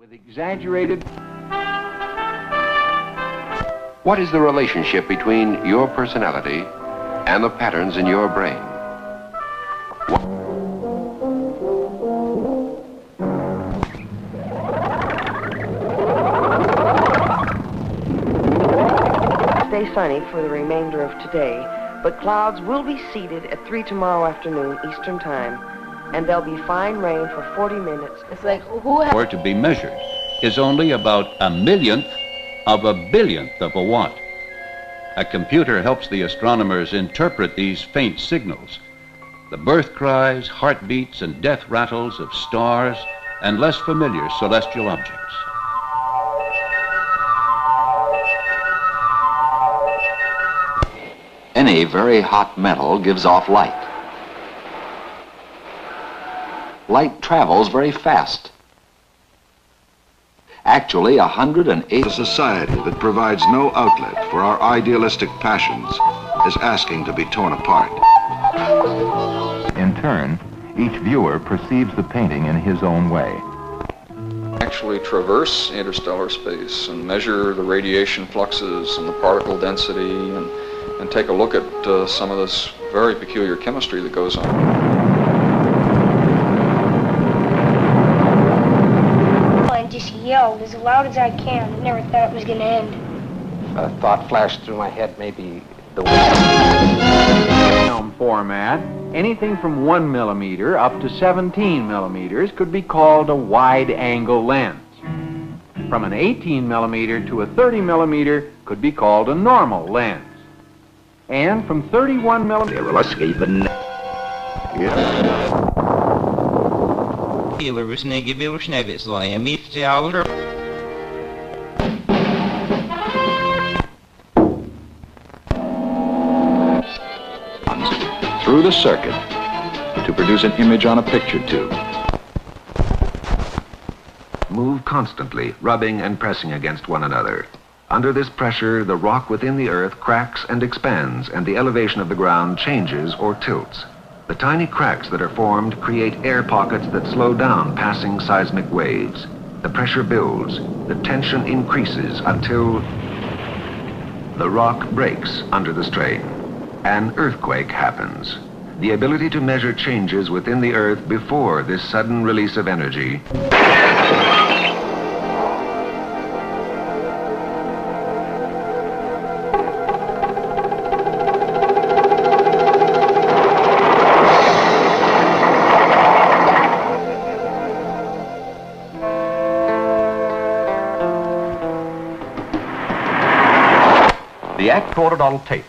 with exaggerated. What is the relationship between your personality and the patterns in your brain? Stay sunny for the remainder of today, but clouds will be seeded at 3 tomorrow afternoon Eastern Time, and there'll be fine rain for 40 minutes. It's like, who Or to be measured is only about a millionth of a billionth of a watt. A computer helps the astronomers interpret these faint signals, the birth cries, heartbeats, and death rattles of stars and less familiar celestial objects. Any very hot metal gives off light. Light travels very fast. Actually, 108... A society that provides no outlet for our idealistic passions is asking to be torn apart. In turn, each viewer perceives the painting in his own way. Actually traverse interstellar space and measure the radiation fluxes and the particle density and take a look at some of this very peculiar chemistry that goes on. Just yelled as loud as I can. I never thought it was going to end. A thought flashed through my head, maybe the film format. Anything from 1 millimeter up to 17 millimeters could be called a wide-angle lens. From an 18 millimeter to a 30 millimeter could be called a normal lens. And from 31 millimeter... Through the circuit to produce an image on a picture tube. Move constantly, rubbing and pressing against one another. Under this pressure, the rock within the earth cracks and expands, and the elevation of the ground changes or tilts. The tiny cracks that are formed create air pockets that slow down passing seismic waves. The pressure builds, the tension increases until the rock breaks under the strain. An earthquake happens. The ability to measure changes within the earth before this sudden release of energy The act recorded on tape.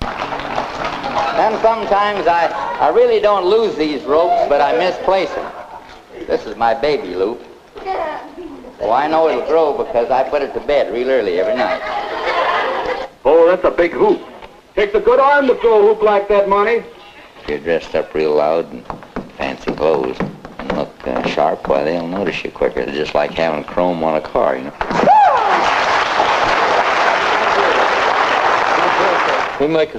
And sometimes I really don't lose these ropes, but I misplace them. This is my baby loop. Oh, I know it'll grow because I put it to bed real early every night. Oh, that's a big hoop. Takes a good arm to throw a hoop like that, Monty. If you're dressed up real loud and fancy clothes and look sharp, why, they'll notice you quicker. They're just like having chrome on a car, you know. We make a...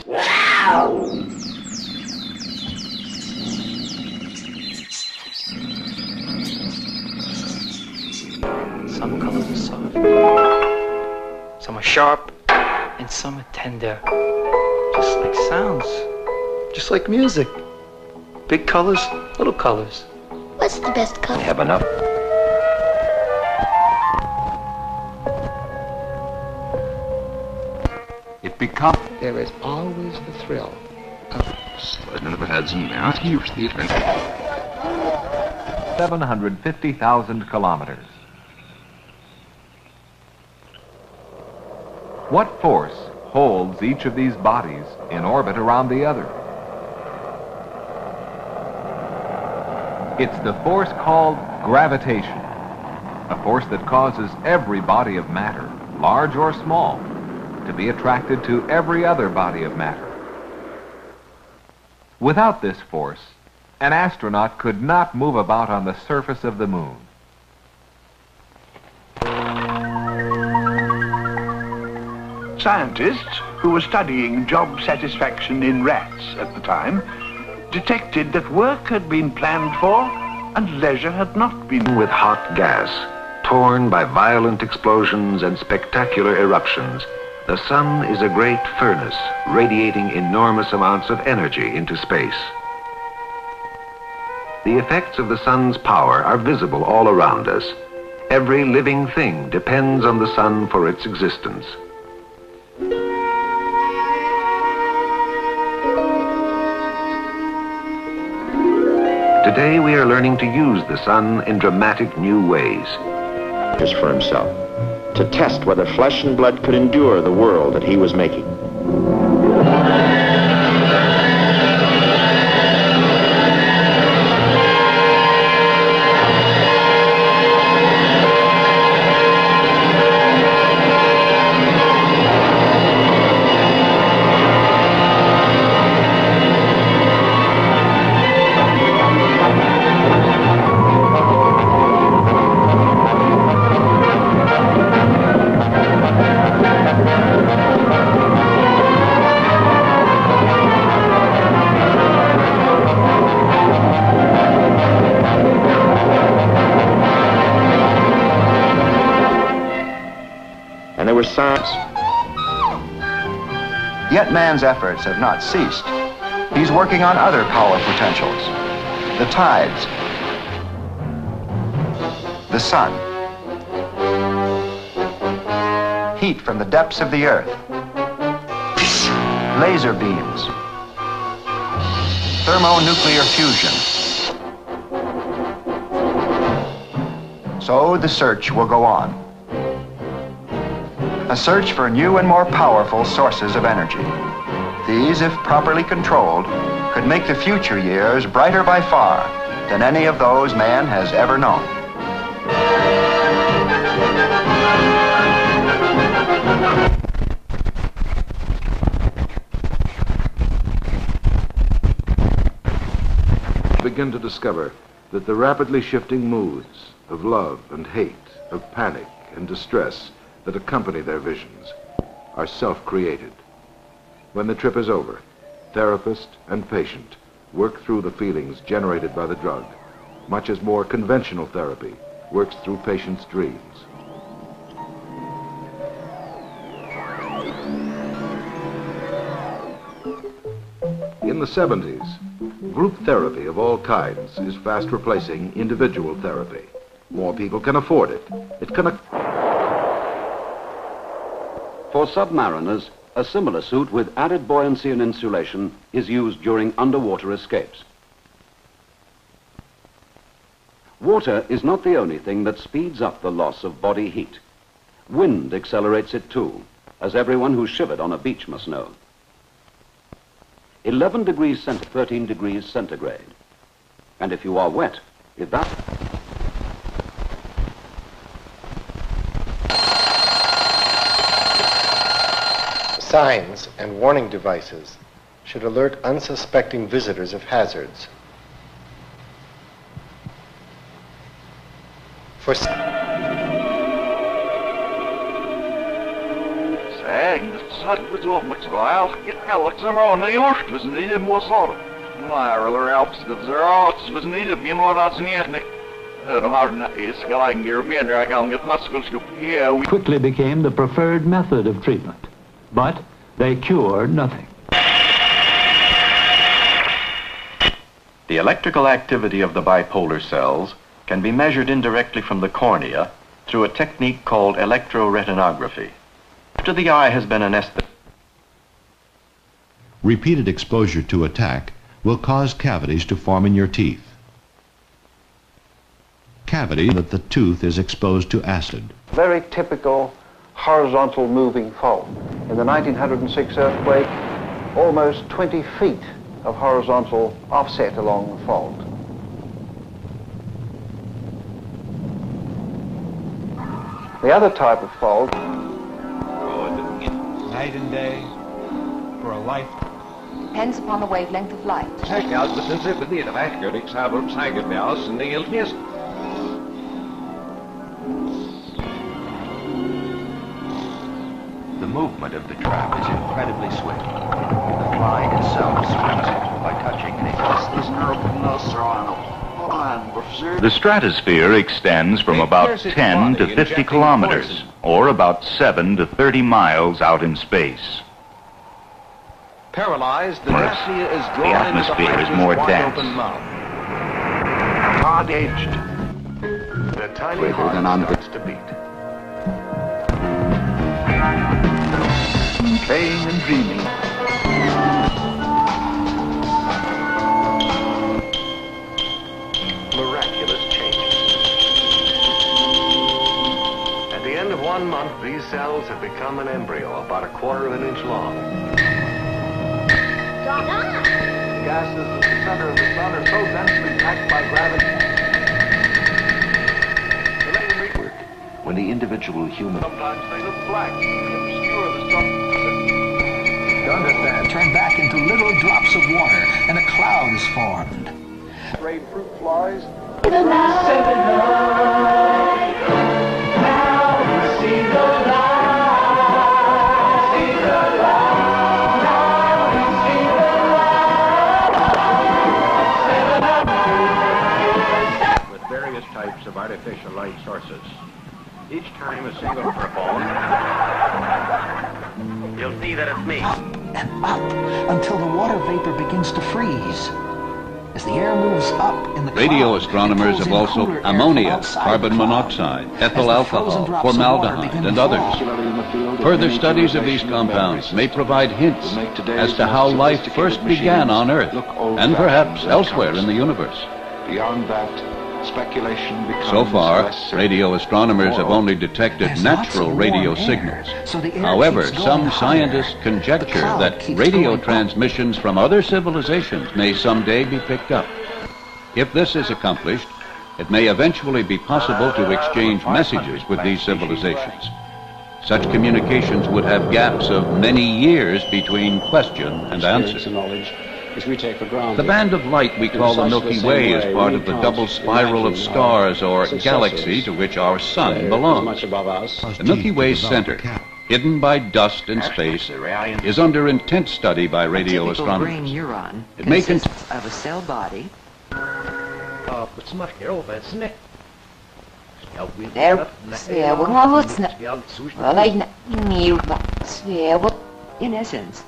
Some colors are soft, some are sharp, and some are tender. Just like sounds, just like music. Big colors, little colors. What's the best color? I have enough. It becomes... There is always the thrill of 750,000 kilometers. What force holds each of these bodies in orbit around the other? It's the force called gravitation, a force that causes every body of matter, large or small, to be attracted to every other body of matter. Without this force, an astronaut could not move about on the surface of the moon. Scientists who were studying job satisfaction in rats at the time detected that work had been planned for and leisure had not been. With hot gas, torn by violent explosions and spectacular eruptions, the sun is a great furnace radiating enormous amounts of energy into space. The effects of the sun's power are visible all around us. Every living thing depends on the sun for its existence. Today we are learning to use the sun in dramatic new ways. Just for himself, to test whether flesh and blood could endure the world that he was making. Yet man's efforts have not ceased. He's working on other power potentials. The tides, the sun, heat from the depths of the earth, laser beams, thermonuclear fusion. So the search will go on. A search for new and more powerful sources of energy. These, if properly controlled, could make the future years brighter by far than any of those man has ever known. Begin to discover that the rapidly shifting moods of love and hate, of panic and distress that accompany their visions are self-created. When the trip is over, therapist and patient work through the feelings generated by the drug, much as more conventional therapy works through patients' dreams. In the 70s, group therapy of all kinds is fast replacing individual therapy. More people can afford it. It can... For submariners, a similar suit with added buoyancy and insulation is used during underwater escapes. Water is not the only thing that speeds up the loss of body heat. Wind accelerates it too, as everyone who's shivered on a beach must know. 11 degrees centigrade, 13 degrees centigrade. And if you are wet, if that... Signs and warning devices should alert unsuspecting visitors of hazards. For quickly became the preferred method of treatment. But they cure nothing. The electrical activity of the bipolar cells can be measured indirectly from the cornea through a technique called electroretinography. After the eye has been anesthetized, repeated exposure to attack will cause cavities to form in your teeth. Cavity that the tooth is exposed to acid. Very typical horizontal moving fault. In the 1906 earthquake, almost 20 feet of horizontal offset along the fault. The other type of fault... Night and day, for a life... Depends upon the wavelength of light. The movement of the trap is incredibly swift. The fly itself swims it by touching it. The stratosphere extends from about 10 to 50 kilometers, or about 7 to 30 miles out in space. Paralyzed, the Worse, the atmosphere is more dense. Hard-edged. The tiny heart starts to beat. Playing and dreaming. Miraculous changes. At the end of 1 month, these cells have become an embryo about 1/4 of an inch long. The gases at the center of the sun are so densely packed by gravity. When the individual human... Sometimes they look black, obscure the substance. You understand? Turn back into little drops of water, and a cloud is formed. Grade fruit flies. With various types of artificial light sources. Each time a single purple. You'll see that it's me. Up and up until the water vapor begins to freeze. As the air moves up in the Radio cloud, astronomers have also ammonia, carbon monoxide, ethyl alcohol, formaldehyde, and others. Further studies of these compounds may provide hints as to how life first began on Earth, and perhaps elsewhere in the universe. Beyond that, speculation becomes So far, less radio astronomers have only detected natural radio signals. However, some scientists conjecture that radio transmissions from other civilizations may someday be picked up. If this is accomplished, it may eventually be possible to exchange messages with these civilizations. Such communications would have gaps of many years between question and answer. The band of light we call the Milky Way is part of the double spiral of stars or galaxy to which our sun belongs. The Milky Way's center, hidden by dust and space, is under intense study by radio astronomers. Brain neuron It may consists of a cell body. In essence,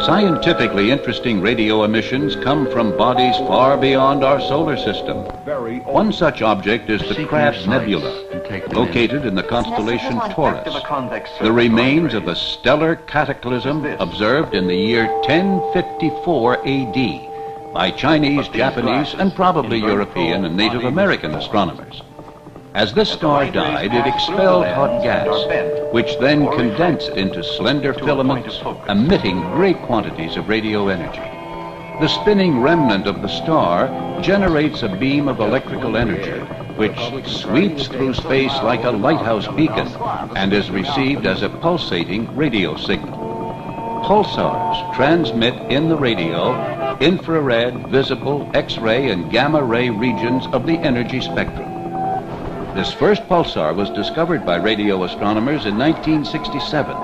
Scientifically interesting radio emissions come from bodies far beyond our solar system. One such object is the Crab Nebula, located in the constellation Taurus, the remains of a stellar cataclysm observed in the year 1054 AD by Chinese, Japanese, and probably European and Native American astronomers. As this star died, it expelled hot gas, which then condensed into slender filaments, emitting great quantities of radio energy. The spinning remnant of the star generates a beam of electrical energy, which sweeps through space like a lighthouse beacon and is received as a pulsating radio signal. Pulsars transmit in the radio infrared, visible, X-ray, and gamma-ray regions of the energy spectrum. This first pulsar was discovered by radio astronomers in 1967.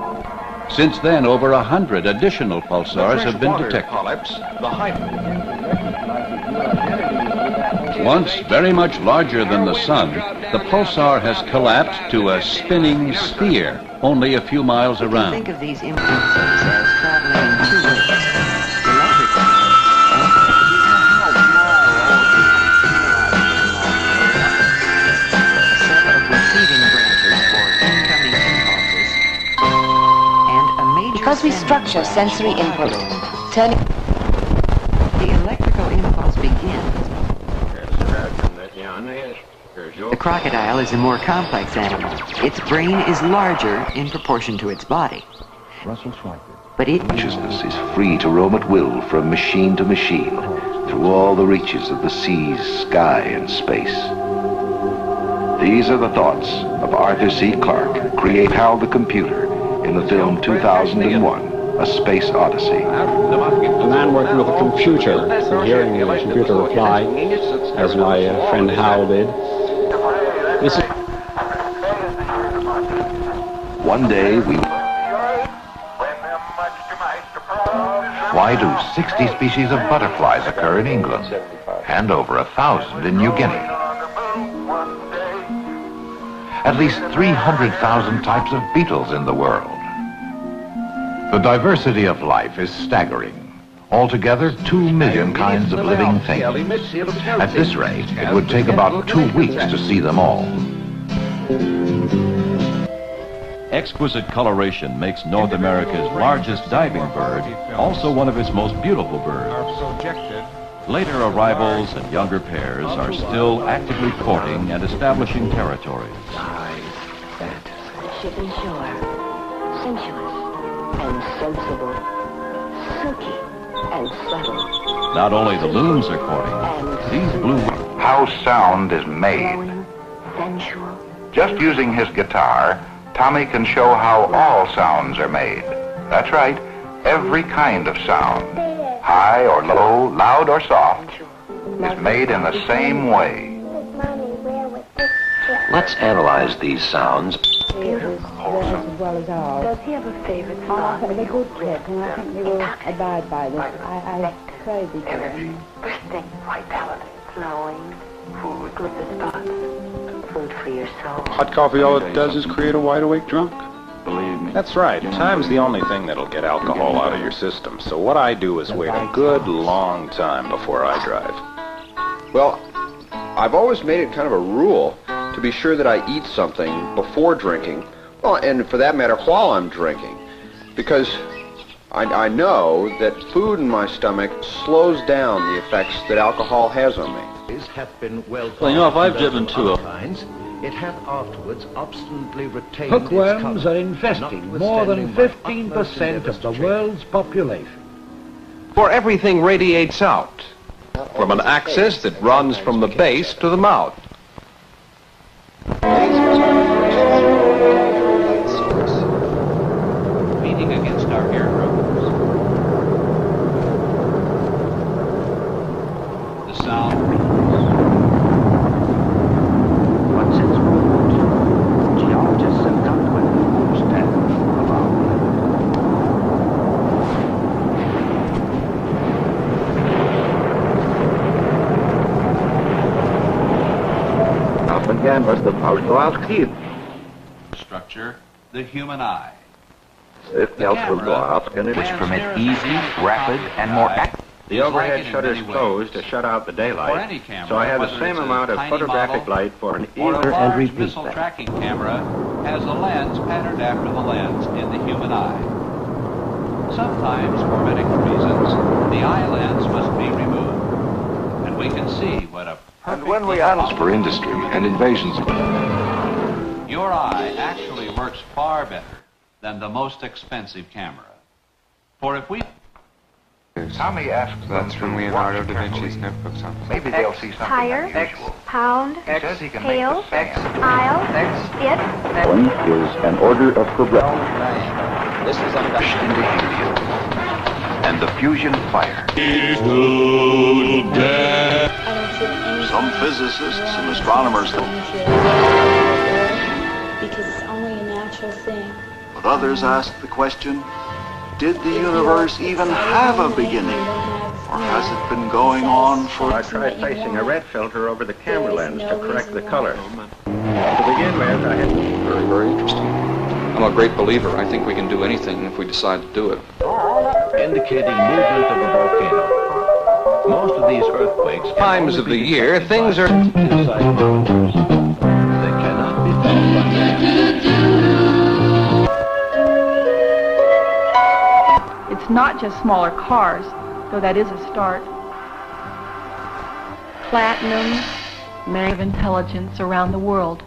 Since then, over 100 additional pulsars have been detected. Once very much larger than the sun, the pulsar has collapsed to a spinning sphere only a few miles around. Think of these impulses as traveling in two ways. Electrical Because we structure sensory input, turning... The electrical impulse begins. The crocodile is a more complex animal. Its brain is larger in proportion to its body. But consciousness is free to roam at will from machine to machine through all the reaches of the seas, sky, and space. These are the thoughts of Arthur C. Clarke, create Hal the Computer, in the film 2001, a space odyssey. A man working with a computer, hearing the computer reply, as my friend Hal did. One day we... Why do 60 species of butterflies occur in England and over 1,000 in New Guinea? At least 300,000 types of beetles in the world. The diversity of life is staggering. Altogether, 2 million kinds of living things. At this rate, it would take about 2 weeks to see them all. Exquisite coloration makes North America's largest diving bird also one of its most beautiful birds. Later arrivals and younger pairs are still actively courting and establishing territories. Ship and shore, sensuous and sensible, silky and subtle. Not only the loons are courting, these blue... How sound is made. Sensual. Just using his guitar, Tommy can show how all sounds are made. That's right, every kind of sound, high or low, loud or soft, is made in the same way. Let's analyze these sounds. Wholesome. As well as ours. Does he have a favorite song? They're good kids, and I think they will abide by this. I pray they do. Energy, Bursting, vitality, flowing, food, good for thoughts, food for your soul. Hot coffee, all it does is create a wide-awake drunk. believe me. That's right. Time's the only thing that'll get alcohol out of your system. So what I do is wait a good long time before I drive. Well, I've always made it kind of a rule to be sure that I eat something before drinking, well, and for that matter, while I'm drinking, because I know that food in my stomach slows down the effects that alcohol has on me. Well, you know, if I've driven to a... It hath afterwards obstinately retained Hookworms are infesting more than 15% of the world's population. For everything radiates out from an axis that runs from the base to the mouth. Beating against our air drones. The sound Once it's moved, geologists have done what most have about structure, the human eye. Which permit easy, rapid, and more accurate. The overhead shutters closed to shut out the daylight, so I have the same amount of photographic light for an Or a large missile tracking camera has a lens patterned after the lens in the human eye. Sometimes, for medical reasons, the eye lens must be removed, and we can see what a perfect... And when we analyze for industry and invasions... Your eye actually works far better than the most expensive camera. For if we... Tommy asks That's from Leonardo da Vinci's notebooks on this. Maybe they'll see something Tire, unusual. pound, He says he can make tail, the sand. aisle, it. One is an order of progression. This is into helium and the fusion fire. Some physicists and astronomers Because it's only a natural thing. but others ask the question, did the universe even have a beginning? Or has it been going on for... I tried placing a red filter over the camera lens to correct the color. To begin with, I had... Very, very interesting. I'm a great believer. I think we can do anything if we decide to do it. indicating movement of a volcano. Most of these earthquakes... Times of the year, things are... They cannot be felt by man. It's not just smaller cars, though that is a start. Platinum, man of intelligence around the world.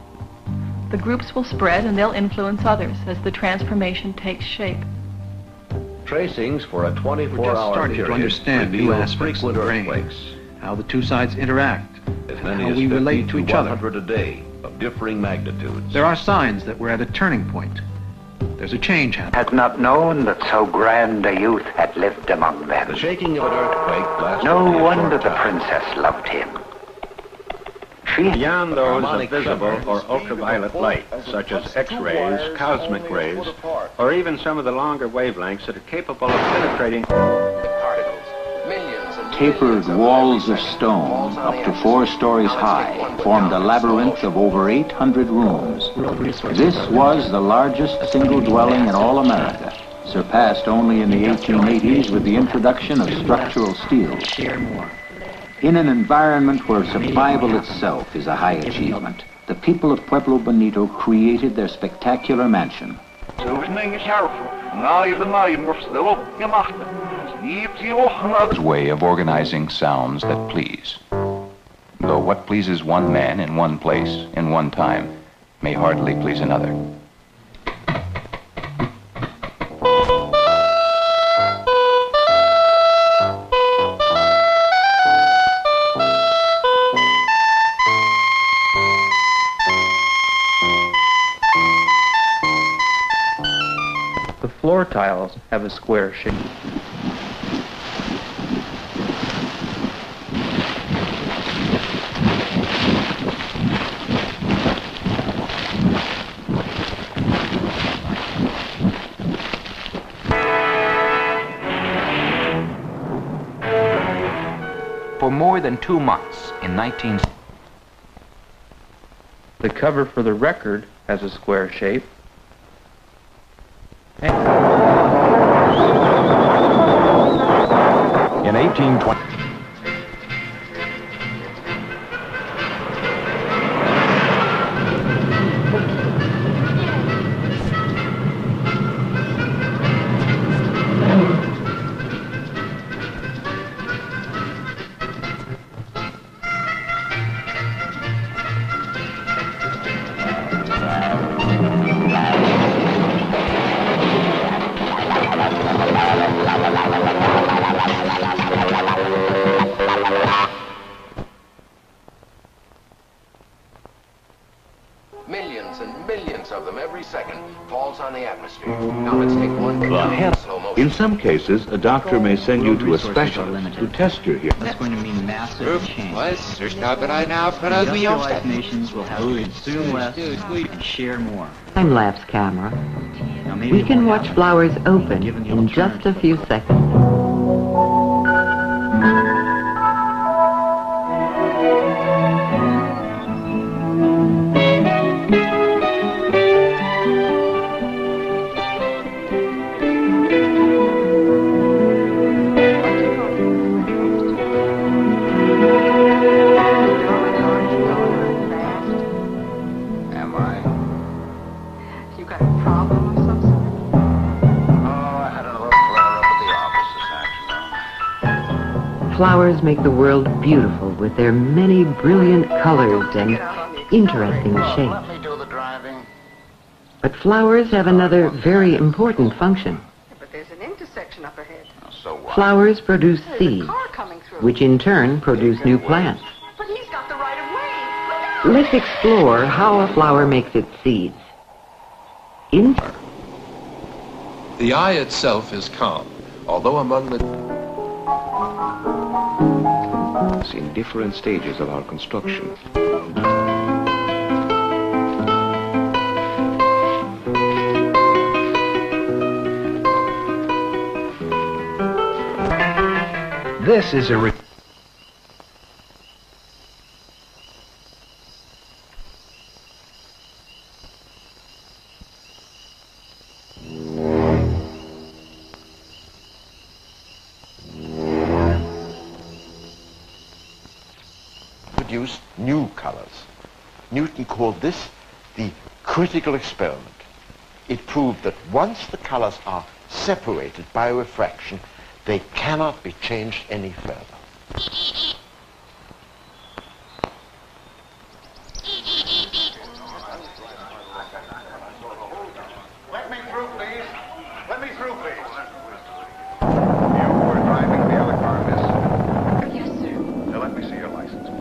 The groups will spread and they'll influence others as the transformation takes shape. Tracings for a 24-hour period. We're just starting to understand new aspects of the brain, how the two sides interact, how we relate to each other. A day of differing magnitudes. There are signs that we're at a turning point. there's a change happening. Had not known that so grand a youth had lived among them. The shaking of an earthquake lasted No only a wonder short the time. princess loved him. Beyond those of visible or ultraviolet light, such as X-rays, cosmic rays, or even some of the longer wavelengths that are capable of penetrating. Tapered walls of stone, up to 4 stories high, formed a labyrinth of over 800 rooms. This was the largest single dwelling in all America, surpassed only in the 1880s with the introduction of structural steel. In an environment where survival itself is a high achievement, the people of Pueblo Bonito created their spectacular mansion. Way of organizing sounds that please. Though what pleases one man in one place, in one time, may hardly please another. The floor tiles have a square shape. For more than 2 months in 19... The cover for the record has a square shape. In 1820... Millions and millions of them every second falls on the atmosphere. Now let's take one slow motion. In some cases, a doctor may send you to a specialist to test your hearing. That's going to mean massive change. Industrialized nations will have to consume less and share more. Time-lapse camera. We can watch flowers open in just a few seconds. Flowers make the world beautiful with their many brilliant colors and interesting shapes. But flowers have another very important function. But there's an intersection up ahead. Flowers produce seeds, which in turn produce new plants. But he's got the right of way. Let's explore how a flower makes its seeds. The eye itself is calm, although among the... in different stages of our construction. This is a... Produced new colors. Newton called this the critical experiment. It proved that once the colors are separated by refraction, they cannot be changed any further. Let me through, please. Let me through, please. You were driving the other car, miss? Yes, sir. Now let me see your license, please.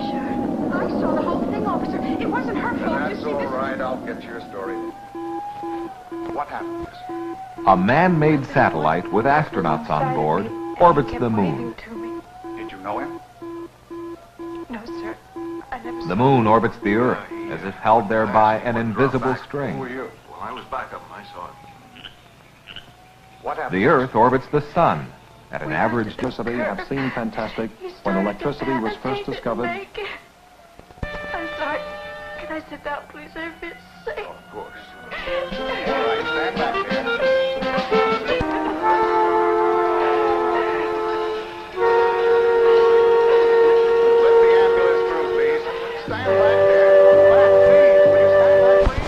Sure. I saw the whole thing, officer. It wasn't her fault. That's all right. I'll get your story. What happens? A man-made satellite with astronauts on board orbits the moon. Did you know him? No, sir. I never The moon orbits the Earth as if held there by an invisible string. Who were you? Well, I was back up and I saw it. What happened? The Earth orbits the Sun at an average Electricity have seemed fantastic when electricity was first discovered. I'm sorry. Can I sit down, please? I feel sick. Of course. All right, stand back here. Let the ambulance through, please. Stand back there. Back, please. Will you stand back,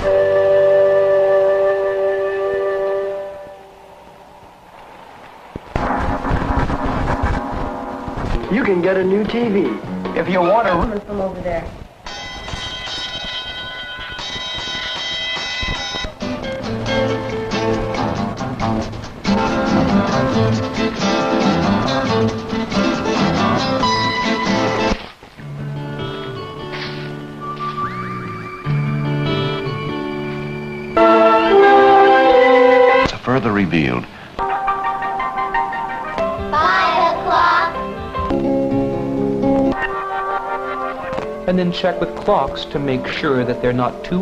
please? You can get a new TV if you want to. From over there. Further revealed 5 o'clock. And then check with clocks to make sure that they're not too...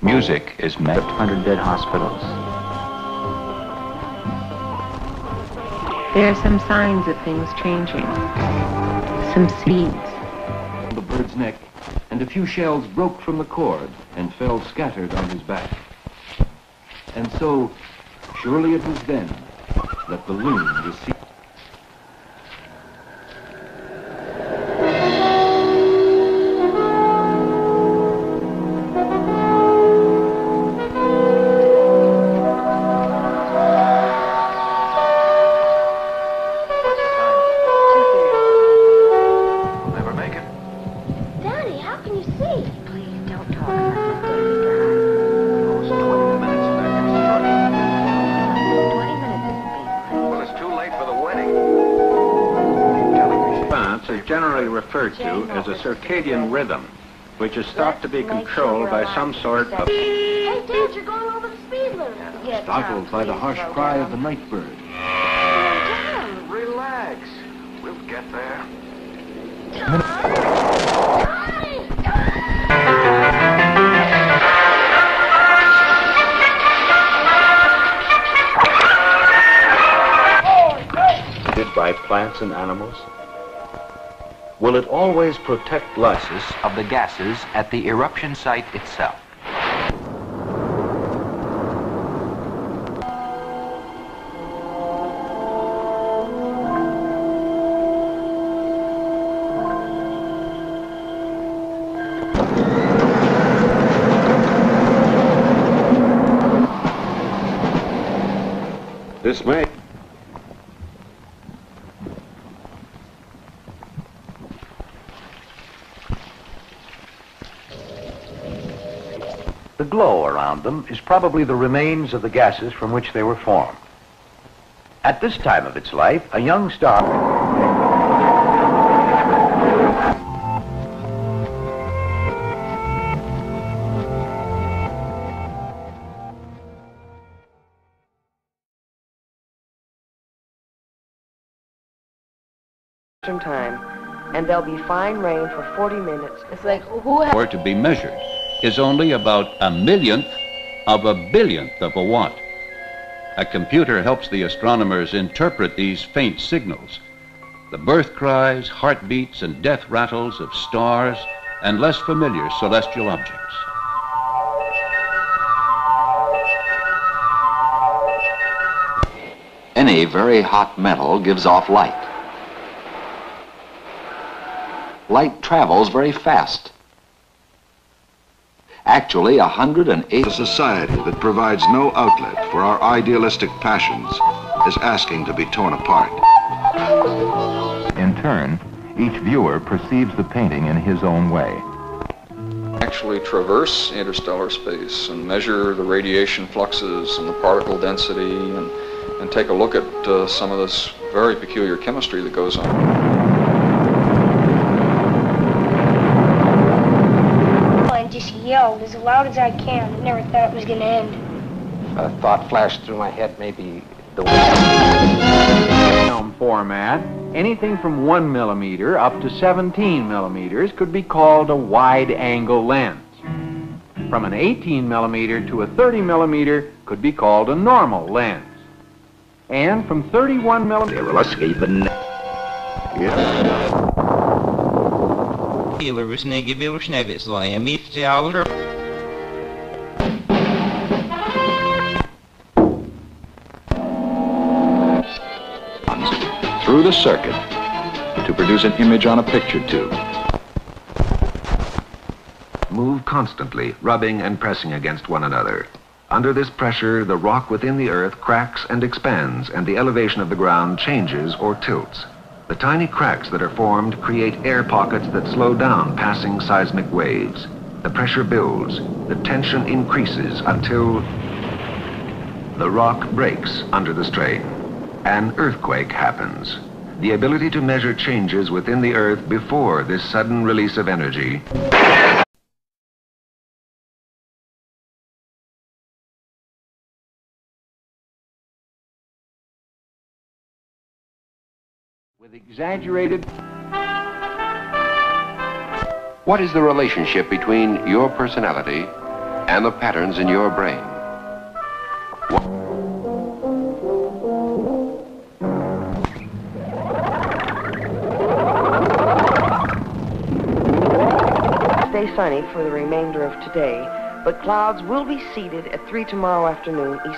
music is meant 100 dead hospitals. There are some signs of things changing. Some seeds. The bird's neck, and a few shells broke from the cord and fell scattered on his back. And so, surely it was then that the loon was seen. Referred to as a circadian rhythm, which is thought to be controlled by some sort of... Hey, Dad, you're going over the speed limit. Startled by the harsh cry of the night bird. Dan, relax. We'll get there. By plants and animals? Will it always protect life of the gases at the eruption site itself? This may. The glow around them is probably the remains of the gases from which they were formed. At this time of its life, a young star... time, and there'll be fine rain for 40 minutes. It's like, who or to be measured is only about 1/millionth of a billionth of a watt. A computer helps the astronomers interpret these faint signals, the birth cries, heartbeats, and death rattles of stars and less familiar celestial objects. Any very hot metal gives off light. Light travels very fast. Actually, 108... A society that provides no outlet for our idealistic passions is asking to be torn apart. In turn, each viewer perceives the painting in his own way. Actually traverse interstellar space and measure the radiation fluxes and the particle density and take a look at some of this very peculiar chemistry that goes on. yelled as loud as I can. I never thought it was going to end. A thought flashed through my head, maybe the film format, anything from 1 millimeter up to 17 millimeters could be called a wide-angle lens. From an 18 millimeter to a 30 millimeter could be called a normal lens. And from 31 millimeter... through the circuit to produce an image on a picture tube. Move constantly, rubbing and pressing against one another. Under this pressure, the rock within the earth cracks and expands, and the elevation of the ground changes or tilts. The tiny cracks that are formed create air pockets that slow down passing seismic waves. The pressure builds, the tension increases until the rock breaks under the strain. An earthquake happens. The ability to measure changes within the earth before this sudden release of energy with exaggerated... What is the relationship between your personality and the patterns in your brain? Stay sunny for the remainder of today, but clouds will be seeded at 3 tomorrow afternoon east.